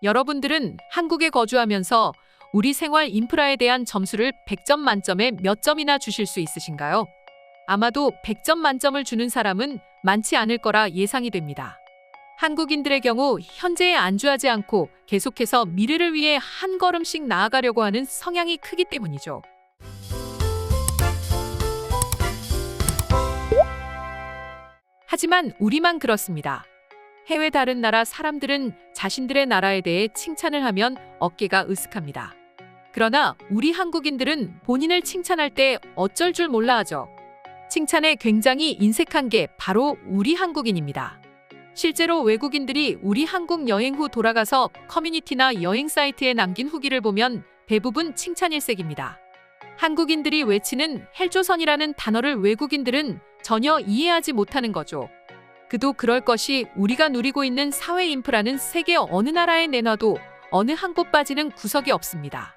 여러분들은 한국에 거주하면서 우리 생활 인프라에 대한 점수를 100점 만점에 몇 점이나 주실 수 있으신가요? 아마도 100점 만점을 주는 사람은 많지 않을 거라 예상이 됩니다. 한국인들의 경우 현재에 안주하지 않고 계속해서 미래를 위해 한 걸음씩 나아가려고 하는 성향이 크기 때문이죠. 하지만 우리만 그렇습니다. 해외 다른 나라 사람들은 자신들의 나라에 대해 칭찬을 하면 어깨가 으쓱합니다. 그러나 우리 한국인들은 본인을 칭찬할 때 어쩔 줄 몰라 하죠. 칭찬에 굉장히 인색한 게 바로 우리 한국인입니다. 실제로 외국인들이 우리 한국 여행 후 돌아가서 커뮤니티나 여행 사이트에 남긴 후기를 보면 대부분 칭찬일색입니다. 한국인들이 외치는 헬조선이라는 단어를 외국인들은 전혀 이해하지 못하는 거죠. 그도 그럴 것이 우리가 누리고 있는 사회 인프라는 세계 어느 나라에 내놔도 어느 한 곳 빠지는 구석이 없습니다.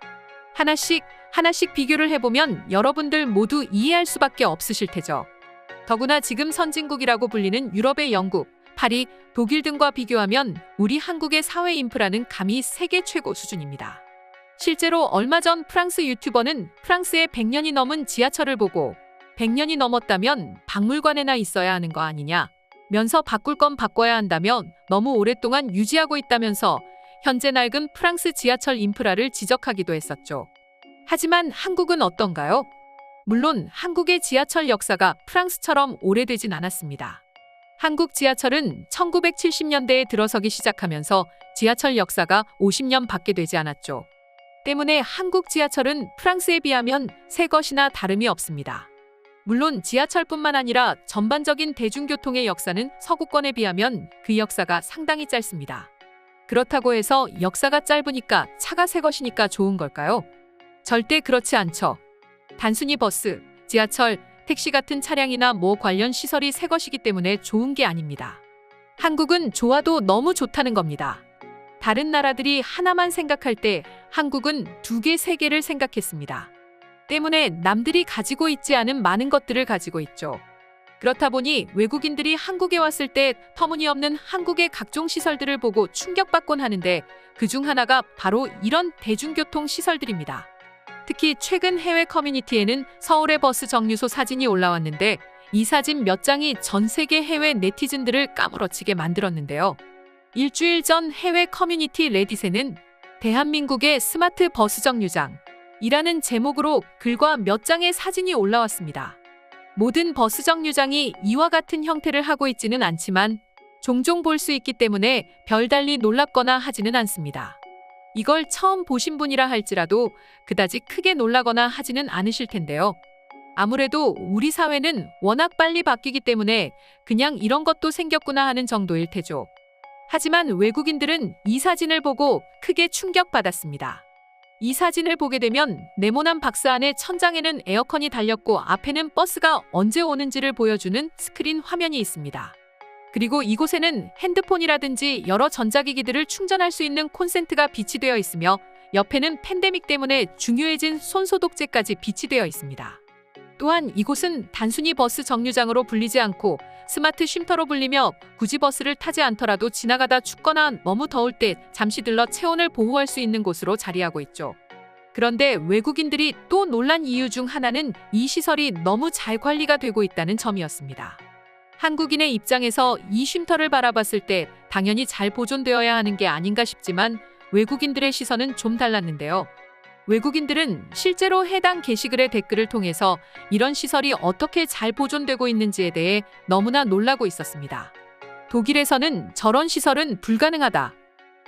하나씩 비교를 해보면 여러분들 모두 이해할 수밖에 없으실 테죠. 더구나 지금 선진국이라고 불리는 유럽의 영국, 파리, 독일 등과 비교하면 우리 한국의 사회 인프라는 감히 세계 최고 수준입니다. 실제로 얼마 전 프랑스 유튜버는 프랑스의 100년이 넘은 지하철을 보고 100년이 넘었다면 박물관에나 있어야 하는 거 아니냐 면서 바꿀 건 바꿔야 한다며 너무 오랫동안 유지하고 있다면서 현재 낡은 프랑스 지하철 인프라를 지적하기도 했었죠. 하지만 한국은 어떤가요? 물론 한국의 지하철 역사가 프랑스처럼 오래되진 않았습니다. 한국 지하철은 1970년대에 들어서기 시작하면서 지하철 역사가 50년 밖에 되지 않았죠. 때문에 한국 지하철은 프랑스에 비하면 새 것이나 다름이 없습니다. 물론 지하철뿐만 아니라 전반적인 대중교통의 역사는 서구권에 비하면 그 역사가 상당히 짧습니다. 그렇다고 해서 역사가 짧으니까 차가 새 것이니까 좋은 걸까요? 절대 그렇지 않죠. 단순히 버스, 지하철, 택시 같은 차량이나 관련 시설이 새 것이기 때문에 좋은 게 아닙니다. 한국은 좋아도 너무 좋다는 겁니다. 다른 나라들이 하나만 생각할 때 한국은 2개, 3개를 생각했습니다. 때문에 남들이 가지고 있지 않은 많은 것들을 가지고 있죠. 그렇다 보니 외국인들이 한국에 왔을 때 터무니없는 한국의 각종 시설들을 보고 충격받곤 하는데 그중 하나가 바로 이런 대중교통 시설들입니다. 특히 최근 해외 커뮤니티에는 서울의 버스 정류소 사진이 올라왔는데 이 사진 몇 장이 전 세계 해외 네티즌들을 까무러치게 만들었는데요. 일주일 전 해외 커뮤니티 레딧에는 대한민국의 스마트 버스 정류장 이라는 제목으로 글과 몇 장의 사진이 올라왔습니다. 모든 버스 정류장이 이와 같은 형태를 하고 있지는 않지만 종종 볼 수 있기 때문에 별달리 놀랍거나 하지는 않습니다. 이걸 처음 보신 분이라 할지라도 그다지 크게 놀라거나 하지는 않으실 텐데요. 아무래도 우리 사회는 워낙 빨리 바뀌기 때문에 그냥 이런 것도 생겼구나 하는 정도일 테죠. 하지만 외국인들은 이 사진을 보고 크게 충격받았습니다. 이 사진을 보게 되면 네모난 박스 안에 천장에는 에어컨이 달렸고 앞에는 버스가 언제 오는지를 보여주는 스크린 화면이 있습니다. 그리고 이곳에는 핸드폰이라든지 여러 전자기기들을 충전할 수 있는 콘센트가 비치되어 있으며 옆에는 팬데믹 때문에 중요해진 손소독제까지 비치되어 있습니다. 또한 이곳은 단순히 버스 정류장으로 불리지 않고 스마트 쉼터로 불리며 굳이 버스를 타지 않더라도 지나가다 춥거나 너무 더울 때 잠시 들러 체온을 보호할 수 있는 곳으로 자리하고 있죠. 그런데 외국인들이 또 놀란 이유 중 하나는 이 시설이 너무 잘 관리가 되고 있다는 점이었습니다. 한국인의 입장에서 이 쉼터를 바라봤을 때 당연히 잘 보존되어야 하는 게 아닌가 싶지만 외국인들의 시선은 좀 달랐는데요. 외국인들은 실제로 해당 게시글의 댓글을 통해서 이런 시설이 어떻게 잘 보존되고 있는지에 대해 너무나 놀라고 있었습니다. 독일에서는 저런 시설은 불가능하다.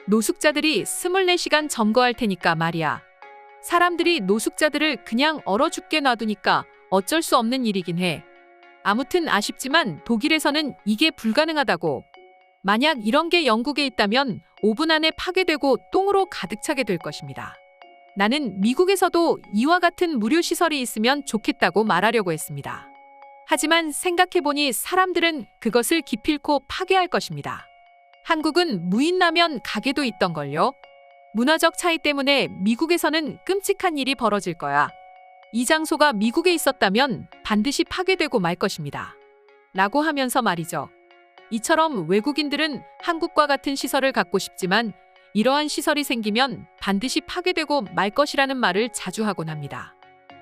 노숙자들이 24시간 점거할 테니까 말이야. 사람들이 노숙자들을 그냥 얼어 죽게 놔두니까 어쩔 수 없는 일이긴 해. 아무튼 아쉽지만 독일에서는 이게 불가능하다고. 만약 이런 게 영국에 있다면 5분 안에 파괴되고 똥으로 가득 차게 될 것입니다. 나는 미국에서도 이와 같은 무료 시설이 있으면 좋겠다고 말하려고 했습니다. 하지만 생각해보니 사람들은 그것을 기필코 파괴할 것입니다. 한국은 무인라면 가게도 있던걸요. 문화적 차이 때문에 미국에서는 끔찍한 일이 벌어질 거야. 이 장소가 미국에 있었다면 반드시 파괴되고 말 것입니다. 라고 하면서 말이죠. 이처럼 외국인들은 한국과 같은 시설을 갖고 싶지만 이러한 시설이 생기면 반드시 파괴되고 말 것이라는 말을 자주 하곤 합니다.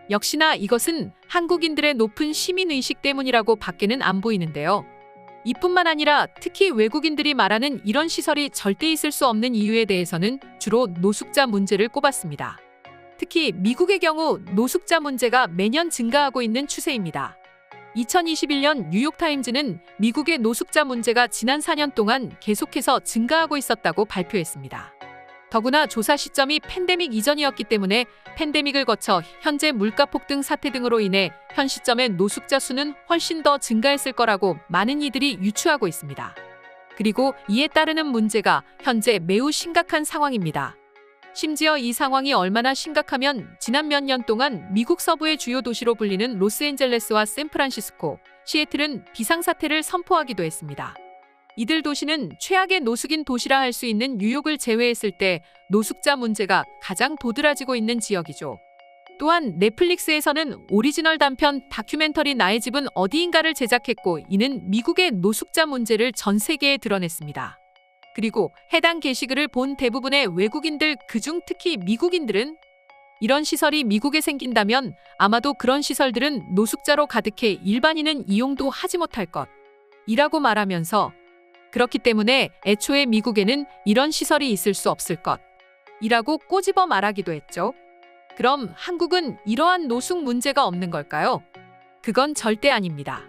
역시나 이것은 한국인들의 높은 시민의식 때문이라고 밖에는 안 보이는데요. 이뿐만 아니라 특히 외국인들이 말하는 이런 시설이 절대 있을 수 없는 이유에 대해서는 주로 노숙자 문제를 꼽았습니다. 특히 미국의 경우 노숙자 문제가 매년 증가하고 있는 추세입니다. 2021년 뉴욕타임즈는 미국의 노숙자 문제가 지난 4년 동안 계속해서 증가하고 있었다고 발표했습니다. 더구나 조사 시점이 팬데믹 이전이었기 때문에 팬데믹을 거쳐 현재 물가 폭등 사태 등으로 인해 현 시점의 노숙자 수는 훨씬 더 증가했을 거라고 많은 이들이 유추하고 있습니다. 그리고 이에 따르는 문제가 현재 매우 심각한 상황입니다. 심지어 이 상황이 얼마나 심각하면 지난 몇 년 동안 미국 서부의 주요 도시로 불리는 로스앤젤레스와 샌프란시스코, 시애틀은 비상사태를 선포하기도 했습니다. 이들 도시는 최악의 노숙인 도시라 할 수 있는 뉴욕을 제외했을 때 노숙자 문제가 가장 도드라지고 있는 지역이죠. 또한 넷플릭스에서는 오리지널 단편 다큐멘터리 나의 집은 어디인가를 제작했고 이는 미국의 노숙자 문제를 전 세계에 드러냈습니다. 그리고 해당 게시글을 본 대부분의 외국인들 그중 특히 미국인들은 이런 시설이 미국에 생긴다면 아마도 그런 시설들은 노숙자로 가득해 일반인은 이용도 하지 못할 것이라고 말하면서 그렇기 때문에 애초에 미국에는 이런 시설이 있을 수 없을 것이라고 꼬집어 말하기도 했죠. 그럼 한국은 이러한 노숙 문제가 없는 걸까요? 그건 절대 아닙니다.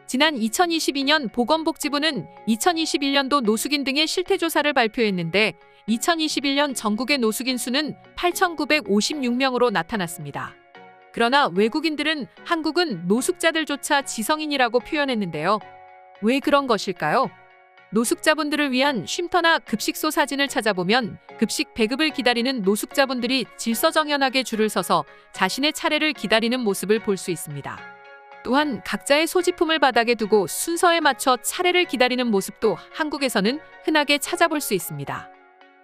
지난 2022년 보건복지부는 2021년도 노숙인 등의 실태조사를 발표했는데 2021년 전국의 노숙인 수는 8,956명으로 나타났습니다. 그러나 외국인들은 한국은 노숙자들조차 지성인이라고 표현했는데요. 왜 그런 것일까요? 노숙자분들을 위한 쉼터나 급식소 사진을 찾아보면 급식 배급을 기다리는 노숙자분들이 질서정연하게 줄을 서서 자신의 차례를 기다리는 모습을 볼 수 있습니다. 또한 각자의 소지품을 바닥에 두고 순서에 맞춰 차례를 기다리는 모습도 한국에서는 흔하게 찾아볼 수 있습니다.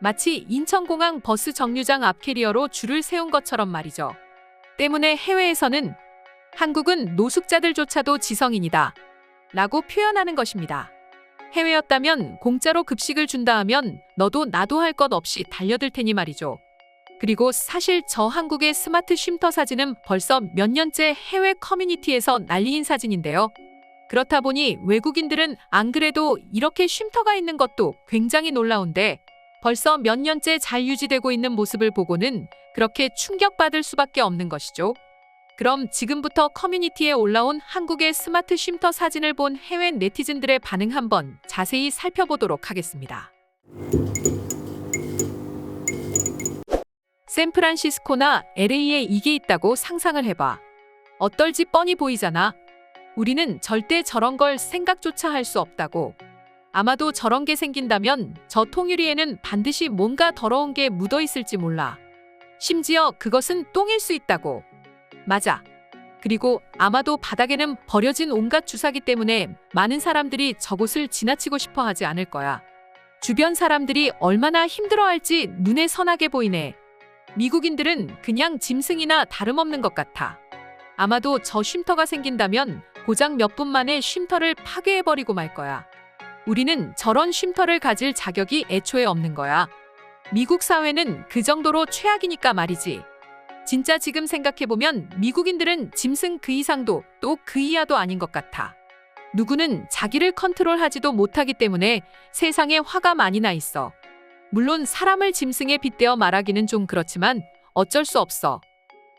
마치 인천공항 버스 정류장 앞 캐리어로 줄을 세운 것처럼 말이죠. 때문에 해외에서는 한국은 노숙자들조차도 지성인이다 라고 표현하는 것입니다. 해외였다면 공짜로 급식을 준다 하면 너도 나도 할 것 없이 달려들 테니 말이죠. 그리고 사실 저 한국의 스마트 쉼터 사진은 벌써 몇 년째 해외 커뮤니티에서 난리인 사진인데요. 그렇다 보니 외국인들은 안 그래도 이렇게 쉼터가 있는 것도 굉장히 놀라운데 벌써 몇 년째 잘 유지되고 있는 모습을 보고는 그렇게 충격받을 수밖에 없는 것이죠. 그럼 지금부터 커뮤니티에 올라온 한국의 스마트 쉼터 사진을 본 해외 네티즌들의 반응 한번 자세히 살펴보도록 하겠습니다. 샌프란시스코나 LA에 이게 있다고 상상을 해봐. 어떨지 뻔히 보이잖아. 우리는 절대 저런 걸 생각조차 할 수 없다고. 아마도 저런 게 생긴다면 저 통유리에는 반드시 뭔가 더러운 게 묻어 있을지 몰라. 심지어 그것은 똥일 수 있다고. 맞아. 그리고 아마도 바닥에는 버려진 온갖 주사기 때문에 많은 사람들이 저곳을 지나치고 싶어 하지 않을 거야. 주변 사람들이 얼마나 힘들어할지 눈에 선하게 보이네. 미국인들은 그냥 짐승이나 다름없는 것 같아. 아마도 저 쉼터가 생긴다면 고작 몇 분 만에 쉼터를 파괴해버리고 말 거야. 우리는 저런 쉼터를 가질 자격이 애초에 없는 거야. 미국 사회는 그 정도로 최악이니까 말이지. 진짜 지금 생각해보면 미국인들은 짐승 그 이상도 또 그 이하도 아닌 것 같아. 누구는 자기를 컨트롤하지도 못하기 때문에 세상에 화가 많이 나 있어. 물론 사람을 짐승에 빗대어 말하기는 좀 그렇지만 어쩔 수 없어.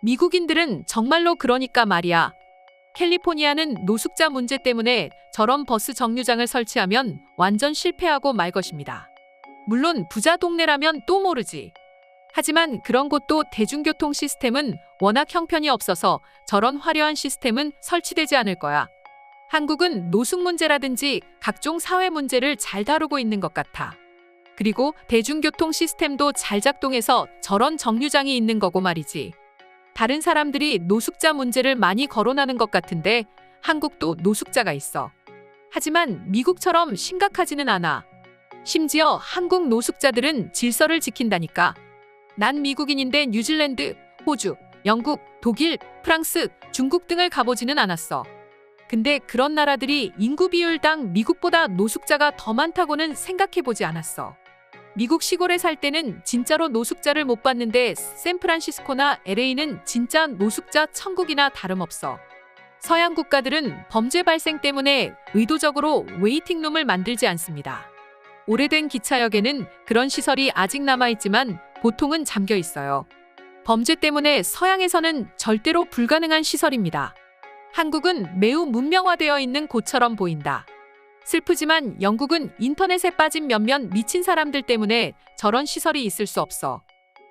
미국인들은 정말로 그러니까 말이야. 캘리포니아는 노숙자 문제 때문에 저런 버스 정류장을 설치하면 완전 실패하고 말 것입니다. 물론 부자 동네라면 또 모르지. 하지만 그런 곳도 대중교통 시스템은 워낙 형편이 없어서 저런 화려한 시스템은 설치되지 않을 거야. 한국은 노숙 문제라든지 각종 사회 문제를 잘 다루고 있는 것 같아. 그리고 대중교통 시스템도 잘 작동해서 저런 정류장이 있는 거고 말이지. 다른 사람들이 노숙자 문제를 많이 거론하는 것 같은데 한국도 노숙자가 있어. 하지만 미국처럼 심각하지는 않아. 심지어 한국 노숙자들은 질서를 지킨다니까. 난 미국인인데 뉴질랜드, 호주, 영국, 독일, 프랑스, 중국 등을 가보지는 않았어. 근데 그런 나라들이 인구 비율당 미국보다 노숙자가 더 많다고는 생각해보지 않았어. 미국 시골에 살 때는 진짜로 노숙자를 못 봤는데 샌프란시스코나 LA는 진짜 노숙자 천국이나 다름없어. 서양 국가들은 범죄 발생 때문에 의도적으로 웨이팅룸을 만들지 않습니다. 오래된 기차역에는 그런 시설이 아직 남아있지만 보통은 잠겨 있어요. 범죄 때문에 서양에서는 절대로 불가능한 시설입니다. 한국은 매우 문명화되어 있는 곳처럼 보인다. 슬프지만 영국은 인터넷에 빠진 몇몇 미친 사람들 때문에 저런 시설이 있을 수 없어.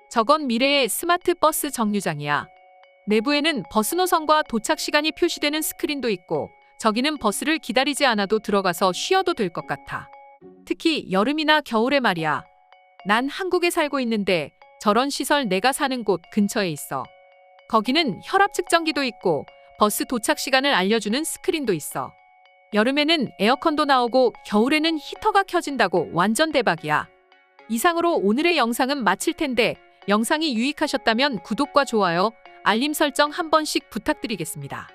저건 미래의 스마트 버스 정류장이야. 내부에는 버스 노선과 도착 시간이 표시되는 스크린도 있고 저기는 버스를 기다리지 않아도 들어가서 쉬어도 될 것 같아. 특히 여름이나 겨울에 말이야. 난 한국에 살고 있는데 저런 시설 내가 사는 곳 근처에 있어. 거기는 혈압 측정기도 있고 버스 도착 시간을 알려주는 스크린도 있어. 여름에는 에어컨도 나오고 겨울에는 히터가 켜진다고 완전 대박이야. 이상으로 오늘의 영상은 마칠 텐데 영상이 유익하셨다면 구독과 좋아요, 알림 설정 한 번씩 부탁드리겠습니다.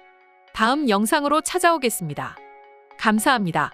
다음 영상으로 찾아오겠습니다. 감사합니다.